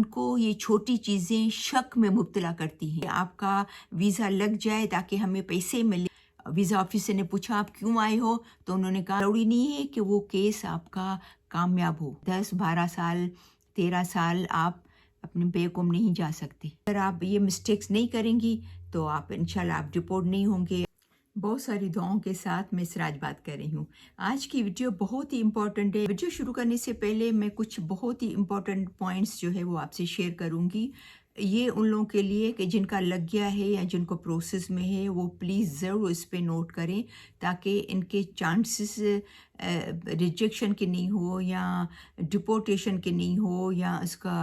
उनको ये छोटी चीज़ें शक में मुब्तला करती हैं। आपका वीज़ा लग जाए ताकि हमें पैसे मिले। वीज़ा ऑफिसर ने पूछा आप क्यों आए हो, तो उन्होंने कहा ज़रूरी नहीं है कि वो केस आपका कामयाब हो। 10-12 साल 13 साल आप अपने बेगुम नहीं जा सकते। अगर आप ये मिस्टेक्स नहीं करेंगी तो आप इंशाल्लाह आप डिपोर्ट नहीं होंगे। बहुत सारी दुआओं के साथ मैं सिराज बात कर रही हूँ। आज की वीडियो बहुत ही इम्पोर्टेंट है। वीडियो शुरू करने से पहले मैं कुछ बहुत ही इम्पोर्टेंट पॉइंट्स जो है वो आपसे शेयर करूँगी। ये उन लोगों के लिए कि जिनका लग गया है या जिनको प्रोसेस में है, वो प्लीज़ ज़रूर इस पे नोट करें ताकि इनके चांसेस रिजेक्शन के नहीं हो या डिपोर्टेशन के नहीं हो या इसका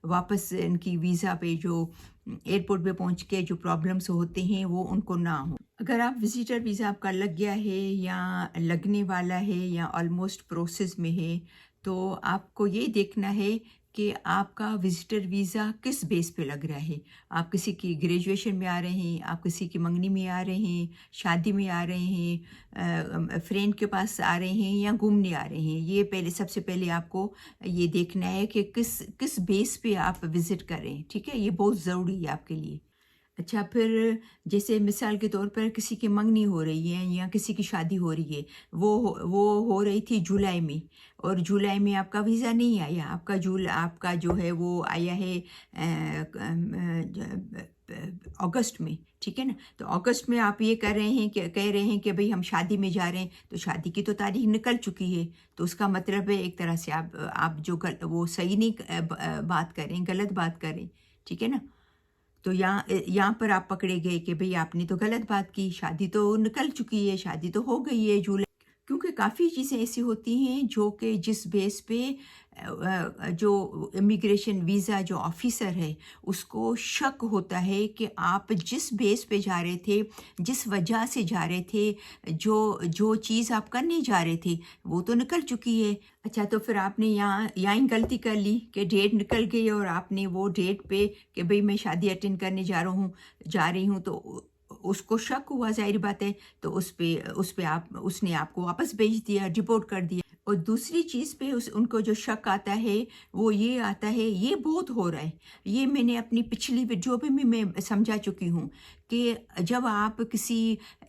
वापस इनकी वीज़ा पे जो एयरपोर्ट पे पहुंच के जो प्रॉब्लम्स होते हैं वो उनको ना हो। अगर आप विजिटर वीज़ा आपका लग गया है या लगने वाला है या ऑलमोस्ट प्रोसेस में है, तो आपको ये देखना है कि आपका विजिटर वीज़ा किस बेस पे लग रहा है। आप किसी की ग्रेजुएशन में आ रहे हैं, आप किसी की मंगनी में आ रहे हैं, शादी में आ रहे हैं, फ्रेंड के पास आ रहे हैं या घूमने आ रहे हैं। ये पहले सबसे पहले आपको ये देखना है कि किस किस बेस पे आप विज़िट करें, ठीक है? ये बहुत ज़रूरी है आपके लिए। अच्छा, फिर जैसे मिसाल के तौर पर किसी की मंगनी हो रही है या किसी की शादी हो रही है, वो हो रही थी जुलाई में और जुलाई में आपका वीज़ा नहीं आया, आपका जो है वो आया है अगस्त में, ठीक है ना? तो अगस्त में आप ये कह रहे हैं कि भाई हम शादी में जा रहे हैं, तो शादी की तो तारीख निकल चुकी है, तो उसका मतलब है एक तरह से आप जो वो सही नहीं बात करें, गलत बात करें, ठीक है ना? तो यहाँ पर आप पकड़े गए कि भई आपने तो गलत बात की, शादी तो निकल चुकी है, शादी तो हो गई है जुलाई। क्योंकि काफ़ी चीज़ें ऐसी होती हैं जो कि जिस बेस पे जो इमिग्रेशन वीज़ा जो ऑफ़िसर है, उसको शक होता है कि आप जिस बेस पे जा रहे थे, जिस वजह से जा रहे थे, जो जो चीज़ आप करने जा रहे थे, वो तो निकल चुकी है। अच्छा, तो फिर आपने यहाँ ही गलती कर ली कि डेट निकल गई और आपने वो डेट पे कि भई मैं शादी अटेंड करने जा रही हूँ, तो उसको शक हुआ, ज़ाहिर बात है, तो उसने आपको वापस भेज दिया, डिपोर्ट कर दिया। और दूसरी चीज़ पे उनको जो शक आता है, वो ये आता है, ये बहुत हो रहा है। ये मैंने अपनी पिछली वीडियो में भी मैं समझा चुकी हूँ कि जब आप किसी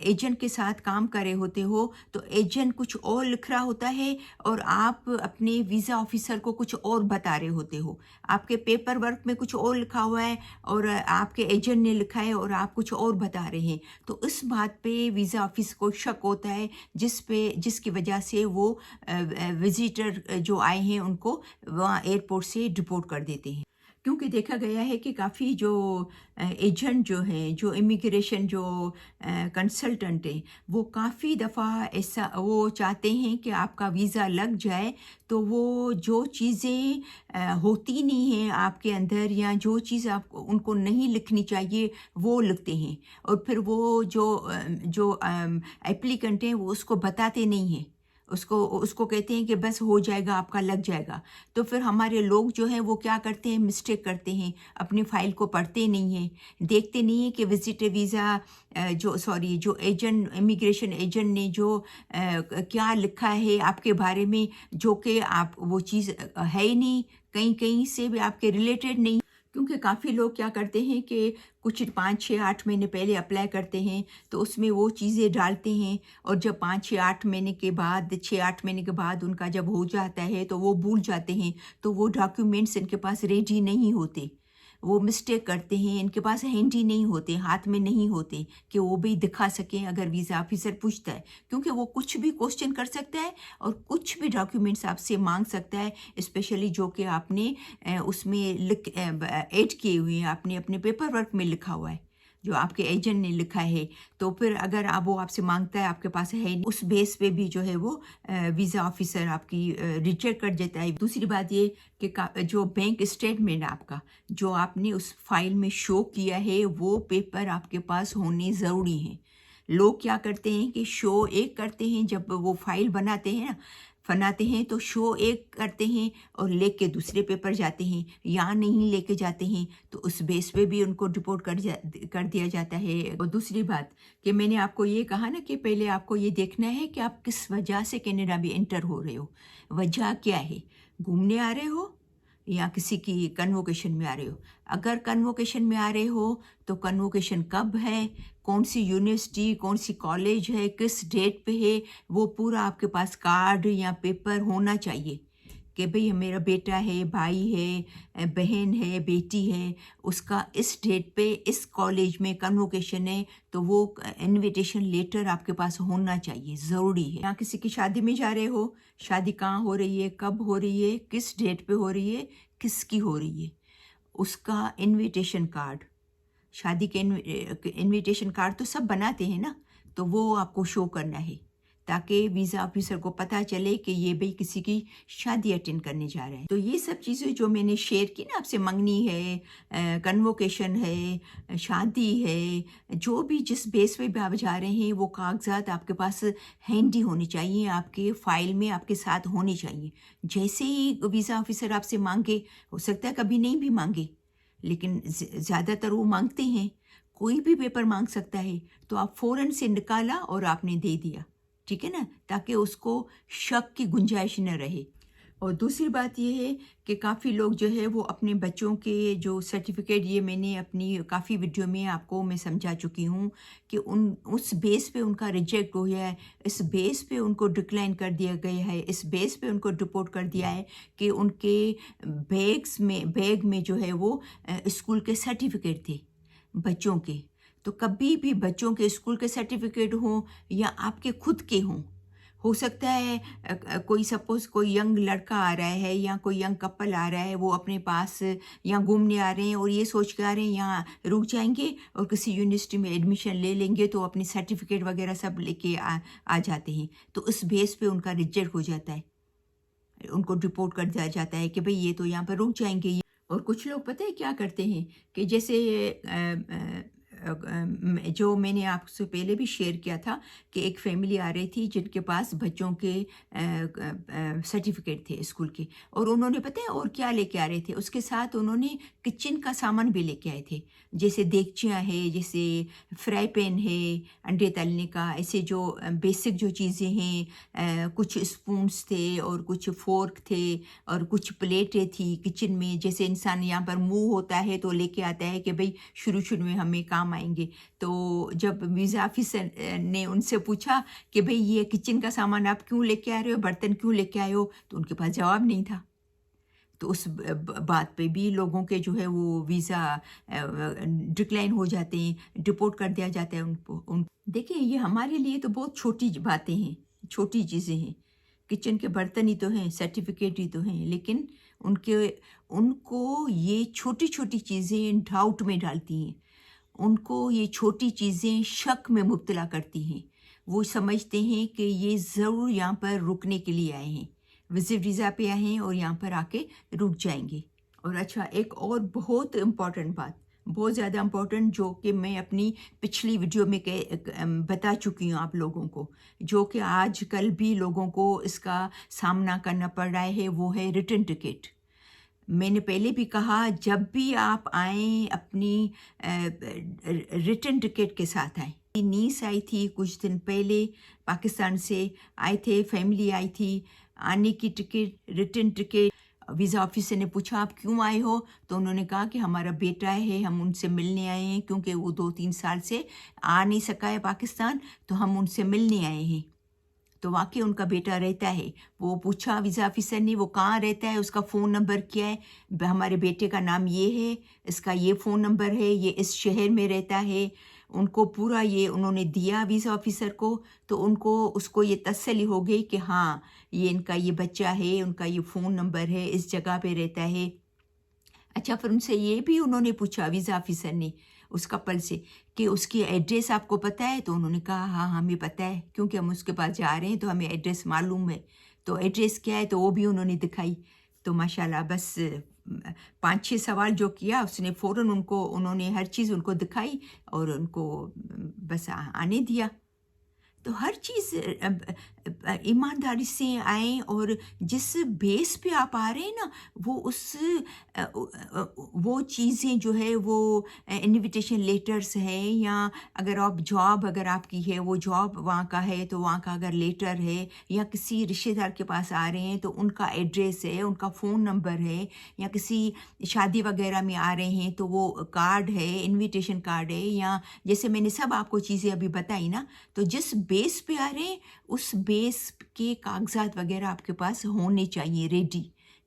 एजेंट के साथ काम कर रहे होते हो, तो एजेंट कुछ और लिख रहा होता है और आप अपने वीज़ा ऑफ़िसर को कुछ और बता रहे होते हो। आपके पेपर वर्क में कुछ और लिखा हुआ है और आपके एजेंट ने लिखा है और आप कुछ और बता रहे हैं। तो इस बात पे वीज़ा ऑफ़िस को शक होता है, जिसकी वजह से वो विज़िटर जो आए हैं उनको वहाँ एयरपोर्ट से डिपोर्ट कर देते हैं। क्योंकि देखा गया है कि काफ़ी जो एजेंट जो हैं, जो इमिग्रेशन जो कंसल्टेंट हैं, वो काफ़ी दफ़ा ऐसा वो चाहते हैं कि आपका वीज़ा लग जाए, तो वो जो चीज़ें होती नहीं हैं आपके अंदर या जो चीज़ आपको उनको नहीं लिखनी चाहिए, वो लिखते हैं और फिर वो जो एप्लीकेंट हैं, वो उसको बताते नहीं हैं। उसको कहते हैं कि बस हो जाएगा, आपका लग जाएगा। तो फिर हमारे लोग जो हैं वो क्या करते हैं, मिस्टेक करते हैं, अपनी फ़ाइल को पढ़ते नहीं हैं, देखते नहीं हैं कि विज़िटर वीज़ा जो इमिग्रेशन एजेंट ने जो क्या लिखा है आपके बारे में, जो कि आप वो चीज़ है ही नहीं, कहीं से भी आपके रिलेटेड नहीं। क्योंकि काफ़ी लोग क्या करते हैं कि कुछ 5, 6, 8 महीने पहले अप्लाई करते हैं, तो उसमें वो चीज़ें डालते हैं और जब 5, 6, 8 महीने के बाद 6, 8 महीने के बाद उनका जब हो जाता है, तो वो भूल जाते हैं, तो वो डॉक्यूमेंट्स इनके पास रेडी नहीं होते। वो मिस्टेक करते हैं, इनके पास हैंडी नहीं होते, हाथ में नहीं होते कि वो भी दिखा सकें अगर वीज़ा ऑफिसर पूछता है, क्योंकि वो कुछ भी क्वेश्चन कर सकता है और कुछ भी डॉक्यूमेंट्स आपसे मांग सकता है, स्पेशली जो कि आपने उसमें ऐड किए हुए हैं, आपने अपने पेपर वर्क में लिखा हुआ है, जो आपके एजेंट ने लिखा है। तो फिर अगर वो आपसे मांगता है, आपके पास है नहीं, उस बेस पे भी जो है वो वीज़ा ऑफिसर आपकी रिजेक्ट कर देता है। दूसरी बात ये कि जो बैंक स्टेटमेंट आपका जो आपने उस फाइल में शो किया है, वो पेपर आपके पास होने ज़रूरी हैं। लोग क्या करते हैं कि शो एक करते हैं, जब वो फाइल बनाते हैं तो शो एक करते हैं और लेके दूसरे पेपर जाते हैं, यहाँ नहीं लेके जाते हैं, तो उस बेस पे भी उनको डिपोर्ट कर दिया जाता है। और दूसरी बात कि मैंने आपको ये कहा ना कि पहले आपको ये देखना है कि आप किस वजह से कनाडा में एंटर हो रहे हो। वजह क्या है? घूमने आ रहे हो या किसी की कन्वोकेशन में आ रहे हो। अगर कन्वोकेशन में आ रहे हो तो कन्वोकेशन कब है, कौन सी यूनिवर्सिटी, कौन सी कॉलेज है, किस डेट पे है, वो पूरा आपके पास कार्ड या पेपर होना चाहिए कि भाई मेरा बेटा है, भाई है, बहन है, बेटी है, उसका इस डेट पे इस कॉलेज में कन्वोकेशन है, तो वो इनविटेशन लेटर आपके पास होना चाहिए, ज़रूरी है। या किसी की शादी में जा रहे हो, शादी कहाँ हो रही है, कब हो रही है, किस डेट पे हो रही है, किसकी हो रही है, उसका इनविटेशन कार्ड, शादी के इनविटेशन कार्ड तो सब बनाते हैं ना, तो वो आपको शो करना है ताकि वीज़ा ऑफिसर को पता चले कि ये भाई किसी की शादी अटेंड करने जा रहे हैं। तो ये सब चीज़ें जो मैंने शेयर की ना आपसे, मंगनी है, कन्वोकेशन है, शादी है, जो भी जिस बेस पे भी आप जा रहे हैं वो कागजात आपके पास हैंडी होने चाहिए, आपके फाइल में आपके साथ होने चाहिए। जैसे ही वीज़ा ऑफिसर आपसे मांगे, हो सकता है कभी नहीं भी मांगे, लेकिन ज़्यादातर वो मांगते हैं, कोई भी पेपर मांग सकता है, तो आप फ़ौरन से निकाला और आपने दे दिया, ठीक है ना, ताकि उसको शक की गुंजाइश न रहे। और दूसरी बात ये है कि काफ़ी लोग जो है वो अपने बच्चों के जो सर्टिफिकेट, ये मैंने अपनी काफ़ी वीडियो में आपको मैं समझा चुकी हूँ कि उस बेस पे उनका रिजेक्ट हो गया है, इस बेस पे उनको डिक्लाइन कर दिया गया है, इस बेस पे उनको डिपोर्ट कर दिया है कि उनके बैग में जो है वो स्कूल के सर्टिफिकेट थे बच्चों के। तो कभी भी बच्चों के स्कूल के सर्टिफिकेट हों या आपके खुद के हों, हो सकता है कोई सपोज़ कोई यंग लड़का आ रहा है या कोई यंग कपल आ रहा है, वो अपने पास यहाँ घूमने आ रहे हैं और ये सोच के आ रहे हैं यहाँ रुक जाएंगे और किसी यूनिवर्सिटी में एडमिशन ले लेंगे, तो अपनी सर्टिफिकेट वगैरह सब लेके आ जाते हैं, तो उस बेस पे उनका रिजेक्ट हो जाता है, उनको रिपोर्ट कर दिया जाता है कि भाई ये तो यहाँ पर रुक जाएंगे। और कुछ लोग पता है क्या करते हैं कि जैसे जो मैंने आपसे पहले भी शेयर किया था कि एक फैमिली आ रही थी जिनके पास बच्चों के सर्टिफिकेट थे स्कूल के, और उन्होंने पता है और क्या लेके आ रहे थे, उसके साथ उन्होंने किचन का सामान भी लेके आए थे, जैसे देगचियाँ है, जैसे फ्राई पैन है अंडे तलने का, ऐसे जो बेसिक जो चीज़ें हैं, कुछ स्पून्स थे और कुछ फोर्क थे और कुछ प्लेटें थी किचन में, जैसे इंसान यहाँ पर मुंह होता है तो लेके आता है कि भाई शुरू शुरू में हमें काम आएंगे। तो जब वीज़ा ऑफिसर ने उनसे पूछा कि भाई ये किचन का सामान आप क्यों लेके आ रहे हो, बर्तन क्यों लेके आए हो, तो उनके पास जवाब नहीं था। तो उस बात पे भी लोगों के जो है वो वीज़ा डिक्लाइन हो जाते हैं, डिपोर्ट कर दिया जाता है उनको। देखिए ये हमारे लिए तो बहुत छोटी बातें हैं, छोटी चीज़ें हैं, किचन के बर्तन ही तो हैं, सर्टिफिकेट ही तो हैं, लेकिन उनको ये छोटी छोटी चीज़ें डाउट में डालती हैं, उनको ये छोटी चीज़ें शक में मुब्तला करती हैं। वो समझते हैं कि ये ज़रूर यहाँ पर रुकने के लिए आए हैं, विजिट वीज़ा पे आए हैं और यहाँ पर आके रुक जाएंगे। और अच्छा, एक और बहुत इम्पॉर्टेंट बात, बहुत ज़्यादा इम्पॉर्टेंट, जो कि मैं अपनी पिछली वीडियो में बता चुकी हूँ आप लोगों को, जो कि आजकल भी लोगों को इसका सामना करना पड़ रहा है, वो है रिटर्न टिकट। मैंने पहले भी कहा, जब भी आप आएँ अपनी रिटर्न टिकट के साथ आएँ। नीस आई थी कुछ दिन पहले, पाकिस्तान से आए थे, फैमिली आई थी, आने की ticket, return ticket. Visa officer ने पूछा आप क्यों आए हो, तो उन्होंने कहा कि हमारा बेटा है, हम उनसे मिलने आए हैं, क्योंकि वो 2-3 साल से आ नहीं सका है पाकिस्तान, तो हम उनसे मिलने आए हैं। तो वाकई उनका बेटा रहता है। वो पूछा वीज़ा ऑफिसर ने वो कहाँ रहता है, उसका फ़ोन नंबर क्या है, हमारे बेटे का नाम ये है, इसका ये फ़ोन नंबर है, ये इस शहर में रहता है। उनको पूरा ये उन्होंने दिया वीज़ा ऑफिसर को, तो उसको ये तसल्ली हो गई कि हाँ ये इनका ये बच्चा है, उनका ये फ़ोन नंबर है, इस जगह पे रहता है। अच्छा, फिर उनसे ये भी उन्होंने पूछा वीज़ा ऑफिसर ने उस कपल से कि उसकी एड्रेस आपको पता है, तो उन्होंने कहा हाँ हमें पता है, क्योंकि हम उसके पास जा रहे हैं तो हमें एड्रेस मालूम है। तो एड्रेस क्या है, तो वो भी उन्होंने दिखाई। तो माशाल्लाह बस 5-6 सवाल जो किया उसने फ़ौरन उन्होंने हर चीज़ उनको दिखाई और उनको बस आने दिया। तो हर चीज़ ईमानदारी से आएँ, और जिस बेस पे आप आ रहे हैं ना, वो वो चीज़ें जो है वो इनविटेशन लेटर्स है, या अगर आप जॉब अगर आपकी है वो जॉब वहाँ का है तो वहाँ का अगर लेटर है, या किसी रिश्तेदार के पास आ रहे हैं तो उनका एड्रेस है, उनका फ़ोन नंबर है, या किसी शादी वगैरह में आ रहे हैं तो वो कार्ड है, इनविटेशन कार्ड है, या जैसे मैंने सब आपको चीज़ें अभी बताई ना, तो जिस बेस पे आ रहे हैं उस बेस के कागजात वगैरह आपके पास होने चाहिए रेडी,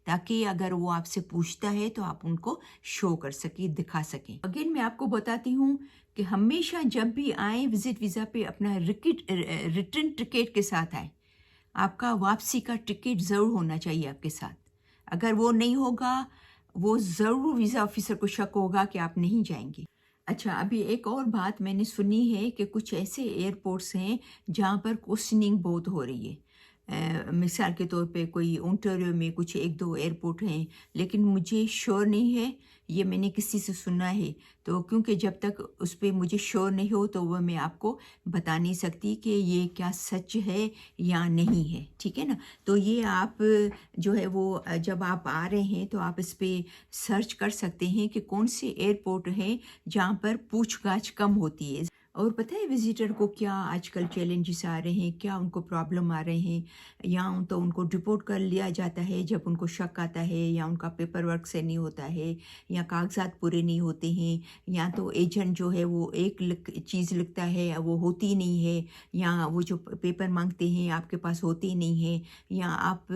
ताकि अगर वो आपसे पूछता है तो आप उनको शो कर सकें, दिखा सकें। अगेन मैं आपको बताती हूँ कि हमेशा जब भी आए विजिट वीज़ा पे अपना रिटर्न टिकट के साथ आए। आपका वापसी का टिकट ज़रूर होना चाहिए आपके साथ। अगर वो नहीं होगा, वो ज़रूर वीज़ा ऑफिसर को शक होगा कि आप नहीं जाएंगे। अच्छा, अभी एक और बात मैंने सुनी है कि कुछ ऐसे एयरपोर्ट्स हैं जहाँ पर क्वेश्चनिंग बहुत हो रही है। मिसाल के तौर पे कोई ओंटारियो में कुछ 1-2 एयरपोर्ट हैं, लेकिन मुझे श्योर नहीं है, ये मैंने किसी से सुना है। तो क्योंकि जब तक उस पे मुझे श्योर नहीं हो तो वो मैं आपको बता नहीं सकती कि ये क्या सच है या नहीं है, ठीक है ना? तो ये आप जो है वो जब आप आ रहे हैं तो आप इस पे सर्च कर सकते हैं कि कौन से एयरपोर्ट हैं जहाँ पर पूछताछ कम होती है। और पता है विजिटर को क्या आजकल चैलेंजेस आ रहे हैं, क्या उनको प्रॉब्लम आ रहे हैं, या तो उनको डिपोर्ट कर लिया जाता है जब उनको शक आता है, या उनका पेपर वर्क से नहीं होता है, या कागजात पूरे नहीं होते हैं, या तो एजेंट जो है वो एक चीज़ लिखता है वो होती नहीं है, या वो जो पेपर मांगते हैं आपके पास होते नहीं है, या आप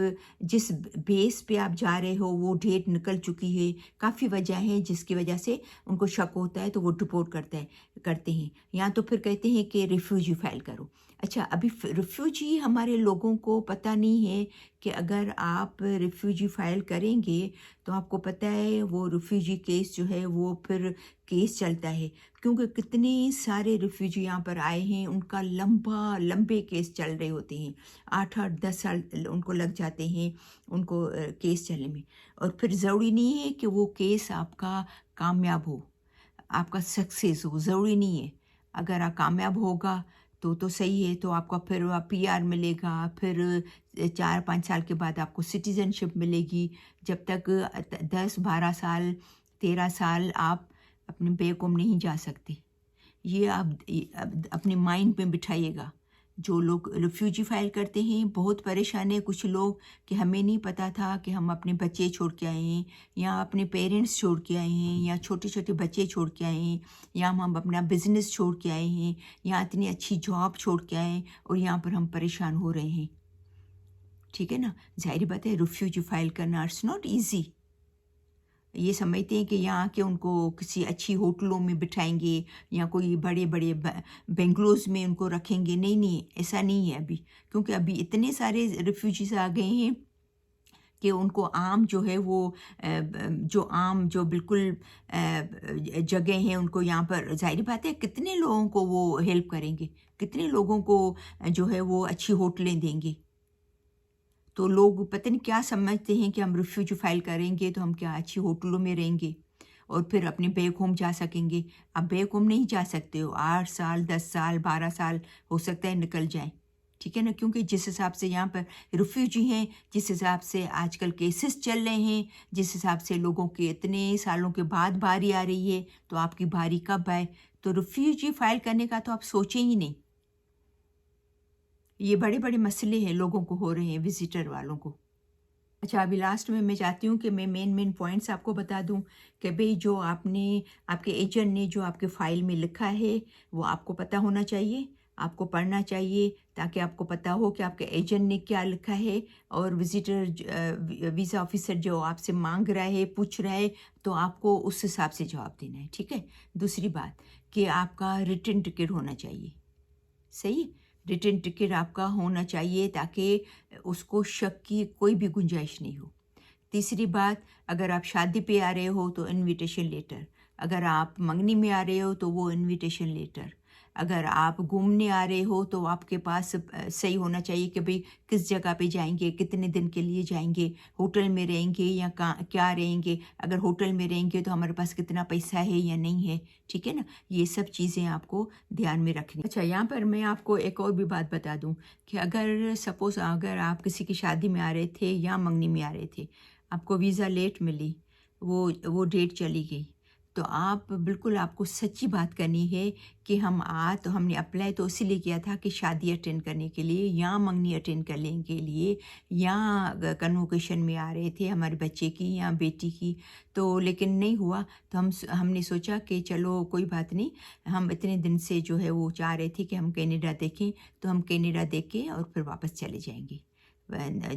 जिस बेस पे आप जा रहे हो वो डेट निकल चुकी है। काफ़ी वजह है जिसकी वजह से उनको शक होता है तो वो डिपोर्ट करते हैं, या तो फिर कहते हैं कि रिफ्यूजी फाइल करो। अच्छा, अभी रिफ्यूजी हमारे लोगों को पता नहीं है कि अगर आप रिफ्यूजी फाइल करेंगे तो आपको पता है वो रिफ्यूजी केस जो है वो फिर केस चलता है, क्योंकि कितने सारे रिफ्यूजी यहाँ पर आए हैं, उनका लंबे केस चल रहे होते हैं, 8-8 10 साल उनको लग जाते हैं उनको केस चलने में। और फिर ज़रूरी नहीं है कि वो केस आपका कामयाब हो, आपका सक्सेस हो, ज़रूरी नहीं है। अगर आप कामयाब होगा तो सही है, तो आपका फिर पीआर मिलेगा, फिर 4-5 साल के बाद आपको सिटीज़नशिप मिलेगी। जब तक 10-12 साल 13 साल आप अपने बेवकूफ़ नहीं जा सकते। ये आप अपने माइंड में बिठाइएगा। जो लोग रिफ्यूजी फाइल करते हैं बहुत परेशान है कुछ लोग कि हमें नहीं पता था कि हम अपने बच्चे छोड़ के आए हैं, या अपने पेरेंट्स छोड़ के आए हैं, या छोटे छोटे बच्चे छोड़ के आए हैं, या हम अपना बिजनेस छोड़ के आए हैं, या इतनी अच्छी जॉब छोड़ के आए हैं और यहाँ पर हम परेशान हो रहे हैं। ठीक है ना? ज़ाहिर बात है रिफ्यूजी फाइल करना इट्स नॉट ईजी। ये समझते हैं कि यहाँ के उनको किसी अच्छी होटलों में बिठाएंगे, या कोई बड़े बड़े बेंगलोज में उनको रखेंगे। नहीं नहीं, ऐसा नहीं है अभी, क्योंकि अभी इतने सारे रिफ्यूजीज आ गए हैं कि उनको आम जो है वो जो बिल्कुल जगह हैं उनको यहाँ पर ज़ाहिर बात है कितने लोगों को वो हेल्प करेंगे, कितने लोगों को जो है वो अच्छी होटलें देंगे। तो लोग पता नहीं क्या समझते हैं कि हम रिफ्यूजी फाइल करेंगे तो हम क्या अच्छी होटलों में रहेंगे और फिर अपने बैक होम जा सकेंगे। अब बैक होम नहीं जा सकते हो, 8 साल 10 साल 12 साल हो सकता है निकल जाएं, ठीक है ना? क्योंकि जिस हिसाब से यहाँ पर रिफ्यूजी हैं, जिस हिसाब से आजकल केसेस चल रहे हैं, जिस हिसाब से लोगों के इतने सालों के बाद बारी आ रही है, तो आपकी बारी कब आए? तो रिफ्यूजी फाइल करने का तो आप सोचें ही नहीं। ये बड़े बड़े मसले हैं लोगों को हो रहे हैं, विजिटर वालों को। अच्छा, अभी लास्ट में मैं चाहती हूँ कि मैं मेन पॉइंट्स आपको बता दूँ कि भई जो आपके एजेंट ने जो आपके फ़ाइल में लिखा है वो आपको पता होना चाहिए, आपको पढ़ना चाहिए, ताकि आपको पता हो कि आपके एजेंट ने क्या लिखा है, और वीज़ा ऑफ़िसर जो आपसे माँग रहा है, पूछ रहा है, तो आपको उस हिसाब से जवाब देना है, ठीक है? दूसरी बात कि आपका रिटर्न टिकट होना चाहिए, सही? रिटर्न टिकट आपका होना चाहिए ताकि उसको शक की कोई भी गुंजाइश नहीं हो। तीसरी बात, अगर आप शादी पे आ रहे हो तो इनविटेशन लेटर, अगर आप मंगनी में आ रहे हो तो वो इनविटेशन लेटर, اگر آپ گھومنے آ رہے ہو تو آپ کے پاس صحیح ہونا چاہیے کہ بھئی کس جگہ پہ جائیں گے، کتنے دن کے لیے جائیں گے، ہوٹل میں رہیں گے یا کیا رہیں گے، اگر ہوٹل میں رہیں گے تو ہمارے پاس کتنا پیسہ ہے یا نہیں ہے، ٹھیک ہے نا، یہ سب چیزیں آپ کو دھیان میں رکھنی۔ اچھا، یہاں پر میں آپ کو ایک اور بھی بات بتا دوں کہ اگر آپ کسی کی شادی میں آ رہے تھے یا منگنی میں آ رہے تھے، آپ کو ویزا لیٹ ملی، وہ ڈیٹ چلی گئی، تو آپ کو سچی بات کرنی ہے کہ ہم نے اپلائی تو اسی لیے کیا تھا کہ شادی اٹینڈ کرنے کے لیے یا منگنی اٹینڈ کرنے کے لیے یا کنووکیشن میں آ رہے تھے ہمارے بچے کی یا بیٹی کی، تو لیکن نہیں ہوا، تو ہم نے سوچا کہ چلو کوئی بات نہیں، ہم اتنے دن سے جو ہے وہ چاہ رہے تھے کہ ہم کینیڈا دیکھیں، تو ہم کینیڈا دیکھیں اور پھر واپس چلے جائیں گے،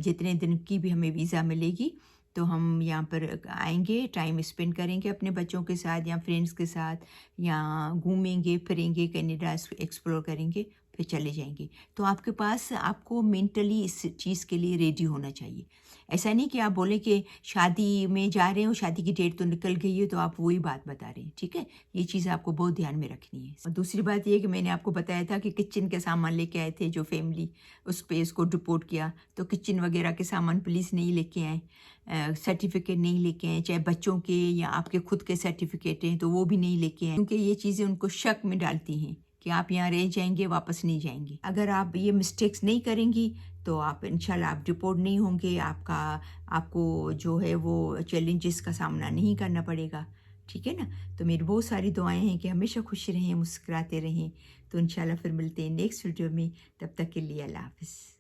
جتنے دن کی بھی ہمیں ویزا ملے گی تو ہم یہاں پر آئیں گے، ٹائم اسپینڈ کریں گے اپنے بچوں کے ساتھ یا فرینڈس کے ساتھ، یا گھومیں گے پھریں گے، کینیڈا ایکسپلور کریں گے، پھر چلے جائیں گے۔ تو آپ کو مینٹلی اس چیز کے لیے ریڈی ہونا چاہیے۔ ایسا نہیں کہ آپ بولیں کہ شادی میں جا رہے ہو، شادی کی ڈیٹ تو نکل گئی ہے تو آپ وہی بات بتا رہے ہیں، ٹھیک ہے، یہ چیز آپ کو بہت دھیان میں رکھنی ہے۔ اور دوسری بات یہ کہ میں نے آپ کو بتایا تھا کہ کچن کے سامان لے کے آئے تھے جو فیملی، اس کو ڈپورٹ کیا، تو کچن وغیرہ کے سامان پلیز نہیں لے کے آئیں، سرٹیفکیٹ نہیں لے کے آئیں، چاہے بچوں کے یا آپ کے خود کے سرٹیفکیٹ ہیں تو وہ بھی نہیں لے کے آئیں، کیونکہ یہ چیزیں ان کو شک میں ڈالتی ہیں کہ آپ یہاں رہ جائیں گے، واپس نہیں جائیں گے۔ اگر آپ یہ مسٹیکس نہیں کریں گی تو آپ انشاءاللہ آپ ڈپورٹ نہیں ہوں گے، آپ کو جو ہے وہ چیلنجز کا سامنا نہیں کرنا پڑے گا، ٹھیک ہے نا۔ تو میری بہت ساری دعائیں ہیں کہ ہمیشہ خوش رہیں، مسکراتے رہیں، تو انشاءاللہ پھر ملتے ہیں نیکسٹ ویڈیو میں، تب تک کے لیے اللہ حافظ۔